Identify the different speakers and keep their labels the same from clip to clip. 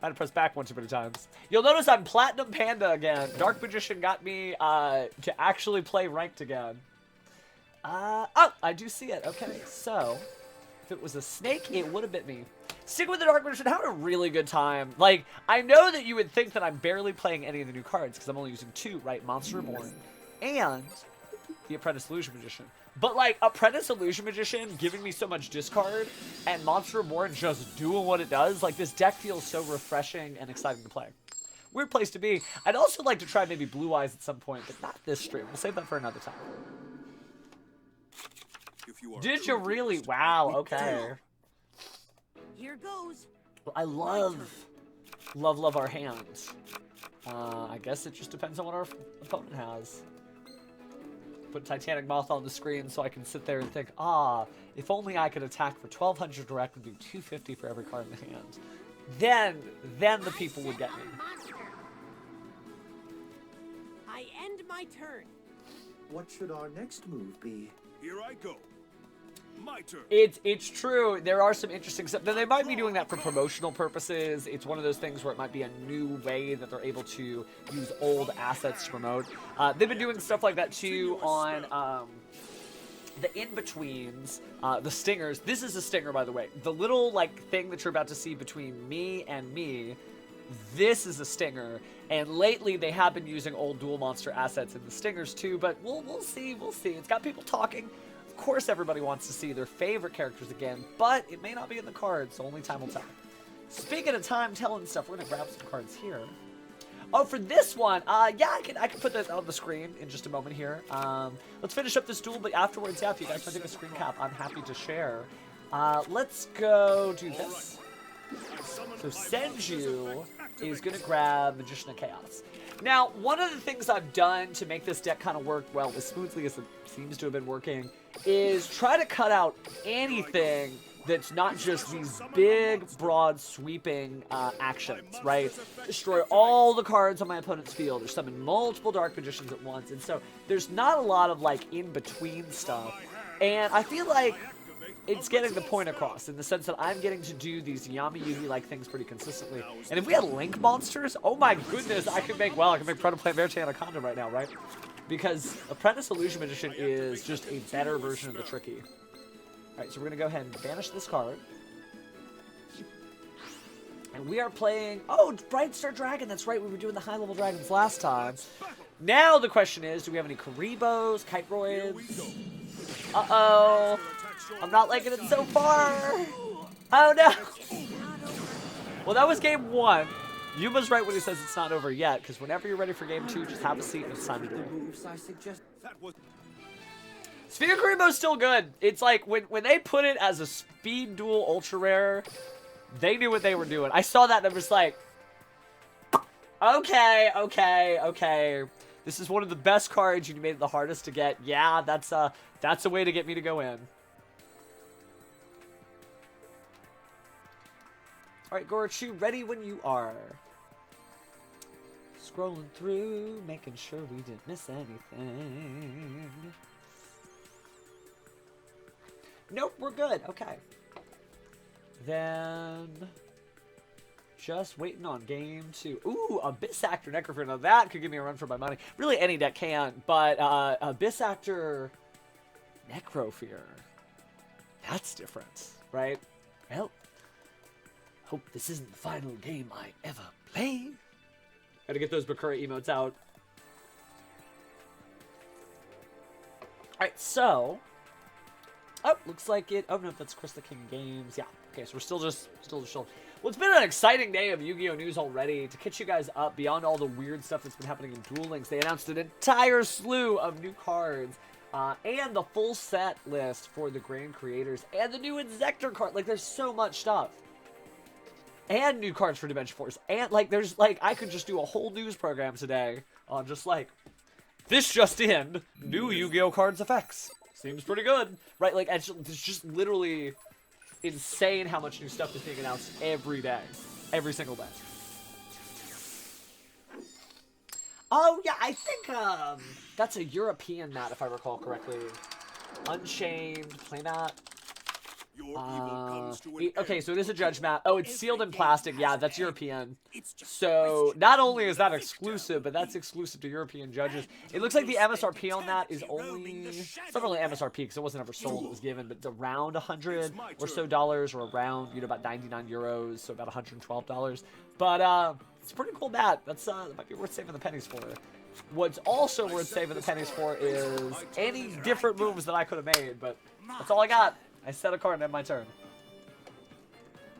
Speaker 1: Might have pressed back one too many times. You'll notice I'm Platinum Panda again. Dark Magician got me to actually play ranked again. Oh, I do see it. Okay, so if it was a snake, it would have bit me. Stick with the Dark Magician, having a really good time. Like, I know that you would think that I'm barely playing any of the new cards, because I'm only using 2, right? Monster Reborn and the Apprentice Illusion Magician. But, like, Apprentice Illusion Magician giving me so much discard, and Monster Reborn just doing what it does, like, this deck feels so refreshing and exciting to play. Weird place to be. I'd also like to try maybe Blue Eyes at some point, but not this stream. We'll save that for another time. Did you really? Wow, okay.
Speaker 2: Here goes.
Speaker 1: Well, I love our hands. I guess it just depends on what our opponent has. Put Titanic Moth on the screen so I can sit there and think, if only I could attack for 1,200 direct and do 250 for every card in the hand. Then the people would get me.
Speaker 2: I end my turn.
Speaker 3: What should our next move be?
Speaker 4: Here I go. My turn.
Speaker 1: It's true. There are some interesting stuff. They might be doing that for promotional purposes. It's one of those things where it might be a new way that they're able to use old assets to promote. They've been doing stuff like that too on the in-betweens, the stingers. This is a stinger, by the way. The little like thing that you're about to see between me and me, this is a stinger. And lately they have been using old dual monster assets in the stingers too, but we'll see. It's got people talking. Of course everybody wants to see their favorite characters again, but it may not be in the cards, so only time will tell. Speaking of time telling stuff, we're gonna grab some cards here. Oh, for this one, yeah, I can put that on the screen in just a moment here. Let's finish up this duel, but afterwards, yeah, if you guys want to take a screen cap, I'm happy to share. Let's go do this. So Senju is gonna grab Magician of Chaos. Now, one of the things I've done to make this deck kind of work, well, as smoothly as it seems to have been working, is try to cut out anything that's not just these big, broad, sweeping actions, right? Destroy all the cards on my opponent's field, or summon multiple Dark Magicians at once, and so there's not a lot of, like, in-between stuff. And I feel like it's getting the point across, in the sense that I'm getting to do these Yami-Yugi-like things pretty consistently. And if we had Link monsters, oh my goodness, I could make Predaplant Verite Anaconda right now, right? Because Apprentice Illusion Magician is just a better version of the Tricky. Alright, so we're going to go ahead and banish this card. And we are playing... Oh, Bright Star Dragon, that's right, we were doing the high-level dragons last time. Now the question is, do we have any Karibos, Kiteroids? Uh-oh. I'm not liking it so far. Oh no. Well, that was game 1. Yuma's right when he says it's not over yet, because whenever you're ready for game 2, just have a seat and it's time to do it. Sphere Karibo's still good. It's like, when they put it as a speed duel ultra rare, they knew what they were doing. I saw that and I'm just like, okay. This is one of the best cards, and you made it the hardest to get. Yeah, that's a way to get me to go in. Alright, Gorochu, ready when you are. Scrolling through, making sure we didn't miss anything. Nope, we're good. Okay. Then... just waiting on game 2. Ooh, Abyss Actor Necrophyre. Now that could give me a run for my money. Really, any deck can, but Abyss Actor Necrophyre. That's different, right? Well, hope this isn't the final game I ever play. Gotta get those Bakura emotes out. Alright, so... oh, looks like it... oh no, that's Crystal King Games. Yeah, okay, so we're still just chilling. Well, it's been an exciting day of Yu-Gi-Oh! News already. To catch you guys up, beyond all the weird stuff that's been happening in Duel Links, they announced an entire slew of new cards. And the full set list for the Grand Creators. And the new Inzektor card. Like, there's so much stuff. And new cards for Dimension Force. And, like, there's, like, I could just do a whole news program today on just, like, this just in, new Yu-Gi-Oh! Cards effects. Seems pretty good. Right, like, it's just literally insane how much new stuff is being announced every day. Every single day. Oh, yeah, I think, that's a European mat, if I recall correctly. Unchained, playmat.
Speaker 4: Your evil comes to an
Speaker 1: Okay,
Speaker 4: end.
Speaker 1: so it is a judge map. Oh, it's sealed in plastic. Yeah, that's European.
Speaker 2: It's just
Speaker 1: So not only is that exclusive, but that's exclusive to European judges. It looks like the MSRP on that is only, it's not really MSRP because it wasn't ever sold, it was given, but it's around 100 or so dollars, or around, you know, about 99 euros, so about $112. But it's a pretty cool mat. That's that might be worth saving the pennies for. What's also worth saving the pennies for is any different moves that I could have made, but that's all I got. I set a card and end my turn.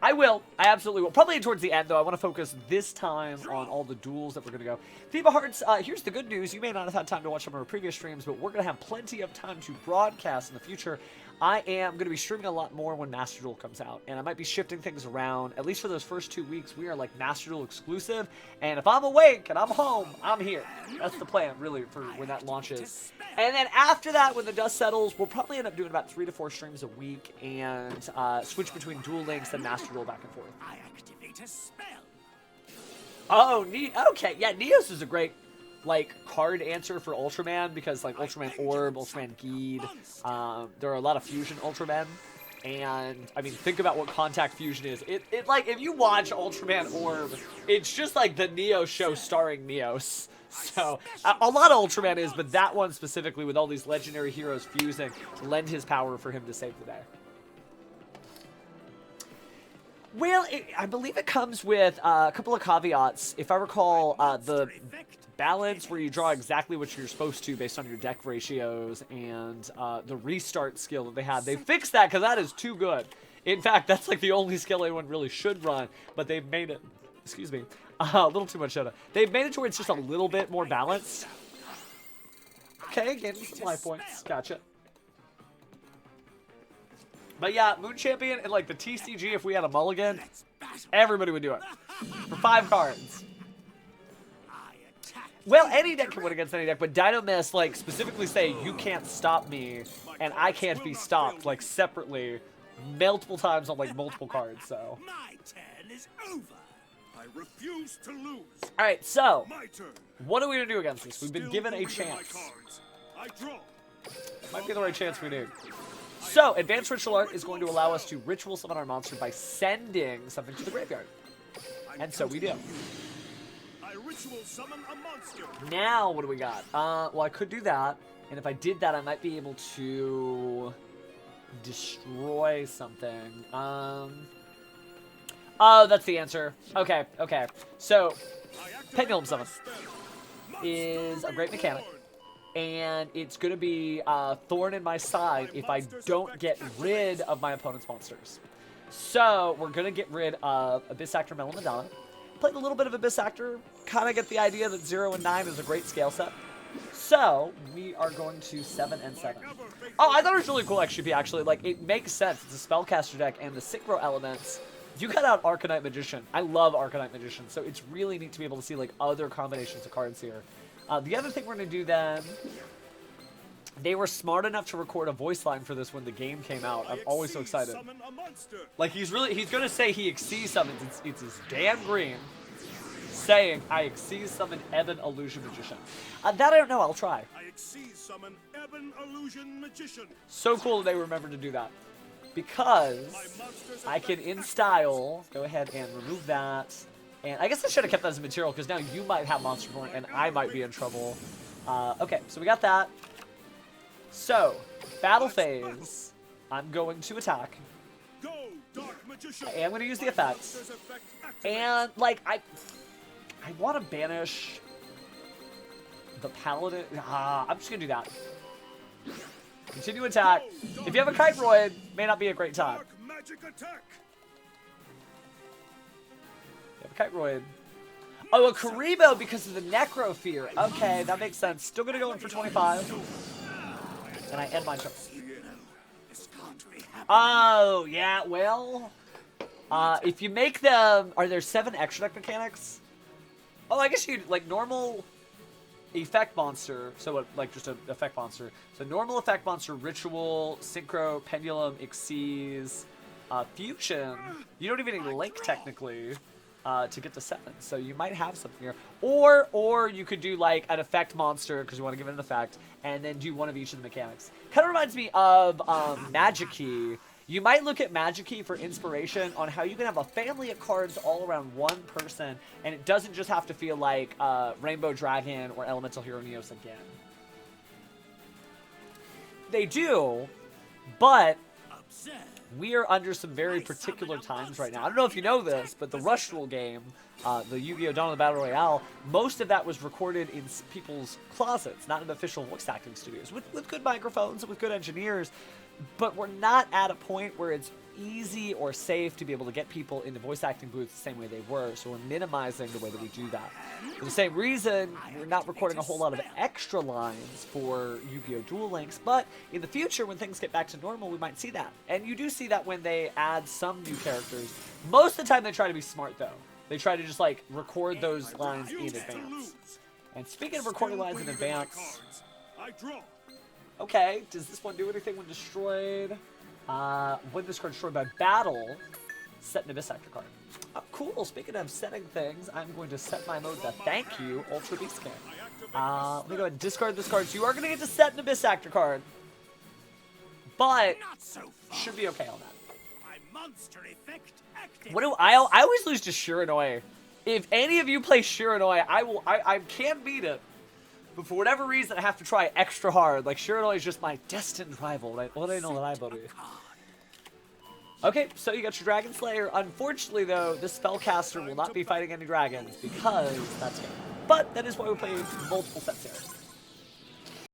Speaker 1: I will. I absolutely will. Probably towards the end, though. I want to focus this time on all the duels that we're going to go. Diva Hearts, here's the good news. You may not have had time to watch some of our previous streams, but we're going to have plenty of time to broadcast in the future. I am going to be streaming a lot more when Master Duel comes out, and I might be shifting things around. At least for those first 2 weeks, we are like Master Duel exclusive, and if I'm awake and I'm home, I'm here. That's the plan, really, for when that launches. And then after that, when the dust settles, we'll probably end up doing about 3 to 4 streams a week, and switch between Duel Links and Master Duel back and forth.
Speaker 2: I activate a spell.
Speaker 1: Oh, okay, yeah, Neos is a great, like, card answer for Ultraman, because, like, Ultraman Orb, Ultraman Geed, there are a lot of Fusion Ultramen, and, I mean, think about what Contact Fusion is. It like, if you watch Ultraman Orb, it's just like the Neo show starring Neos. So, a lot of Ultraman is, but that one specifically, with all these legendary heroes fusing, lend his power for him to save the day. Well, I believe it comes with a couple of caveats. If I recall, the balance where you draw exactly what you're supposed to based on your deck ratios, and the restart skill that they had. They fixed that because that is too good. In fact, that's like the only skill anyone really should run, but they've made it, excuse me, a little too much soda. They've made it to where it's just a little bit more balanced. Okay, gaining some life points. Gotcha. But yeah, Moon Champion and like the TCG, if we had a mulligan, everybody would do it. For 5 cards. Well, any deck can win against any deck, but Dino Mist, like, specifically say, you can't stop me, and I can't be stopped, like, separately, multiple times on, like, multiple cards, so.
Speaker 2: My turn is over.
Speaker 4: I refuse to lose.
Speaker 1: Alright, so,
Speaker 4: My turn.
Speaker 1: what are we going to do against this? We've been
Speaker 4: Still
Speaker 1: given a
Speaker 4: moving my
Speaker 1: chance.
Speaker 4: cards. I draw.
Speaker 1: Might be the right chance we need. So, Advanced Ritual Art is going to allow us to ritual summon our monster by sending something to the graveyard. And so we do.
Speaker 4: I ritual summon a monster.
Speaker 1: Now, what do we got? Well, I could do that, and if I did that, I might be able to destroy something. Oh, that's the answer. Okay, okay. So, Pendulum Summon is a great mechanic, and it's going to be Thorn in my side if I don't get rid of my opponent's monsters. So, we're going to get rid of Abyss Actor Melomadonna. Played a little bit of Abyss Actor, kind of get the idea that 0 and 9 is a great scale set. So, we are going to 7 and 7. Oh, I thought it was really cool XGP, actually. Like, it makes sense. It's a spellcaster deck, and the Synchro elements. If you cut out Arcanite Magician, I love Arcanite Magician, so it's really neat to be able to see, like, other combinations of cards here. The other thing we're going to do then, they were smart enough to record a voice line for this when the game came out. I'm always so excited.
Speaker 4: Summon a monster.
Speaker 1: Like, he's going to say he Xyz summons. It's his damn green saying, I Xyz summon Ebon Illusion Magician. That I don't know, I'll try.
Speaker 4: I Xyz summon Ebon Illusion Magician.
Speaker 1: So cool that they remembered to do that. Because I can, in style, go ahead and remove that. And I guess I should have kept that as a material, because now you might have Monster Born, and I might be in trouble. Okay, so we got that. So, battle phase, I'm going to attack.
Speaker 4: Go, Dark Magician.
Speaker 1: I am going to use the effects. And, like, I want to banish the Paladin. I'm just going to do that. Continue attack. If you have a Kiteroid, may not be a great time.
Speaker 4: Dark magic attack.
Speaker 1: You have a Kiteroid. Oh, a Karibo because of the Necro Fear. Okay, that makes sense. Still going to go in for 25. And I end my turn. Oh, yeah, well. If you make them... Are there 7 extra deck mechanics? Oh, I guess you like normal effect monster. So, like, just an effect monster. So, normal effect monster, ritual, synchro, pendulum, Xyz, fusion. You don't even need link, technically, to get to 7. So, you might have something here. Or you could do, like, an effect monster, because you want to give it an effect, and then do one of each of the mechanics. Kind of reminds me of Magic Key. You might look at Magic Key for inspiration on how you can have a family of cards all around one person, and it doesn't just have to feel like Rainbow Dragon or Elemental Hero Neos again. They do, but we are under some very particular times right now. I don't know if you know this, but the Rush Rule game, the Yu-Gi-Oh! Dawn of the Battle Royale, most of that was recorded in people's closets, not in official voice acting studios, with good microphones and with good engineers. But we're not at a point where it's easy or safe to be able to get people into voice acting booths the same way they were, so we're minimizing the way that we do that. For the same reason, we're not recording a whole lot of extra lines for Yu-Gi-Oh! Duel Links, but in the future, when things get back to normal, we might see that. And you do see that when they add some new characters. Most of the time, they try to be smart, though. They try to just, like, record those lines in advance. And speaking of recording lines in advance...
Speaker 4: I draw.
Speaker 1: Okay, does this one do anything when destroyed? When this card destroyed by battle, set an Abyss Actor card. Oh, cool. Speaking of setting things, I'm going to set my mode to thank you, Ultra Beast King. Let me go ahead and discard this card. So you are going to get to set an Abyss Actor card. But, should be okay on that.
Speaker 2: My monster effect active.
Speaker 1: What do I always lose to Shiranoi. If any of you play Shiranoi, I can beat it. But for whatever reason, I have to try extra hard. Like, Shiranoi is just my destined rival, right? What do I know that I believe? Okay, so you got your Dragon Slayer. Unfortunately, though, this spellcaster will not be fighting any dragons because that's game. But that is why we play multiple sets here.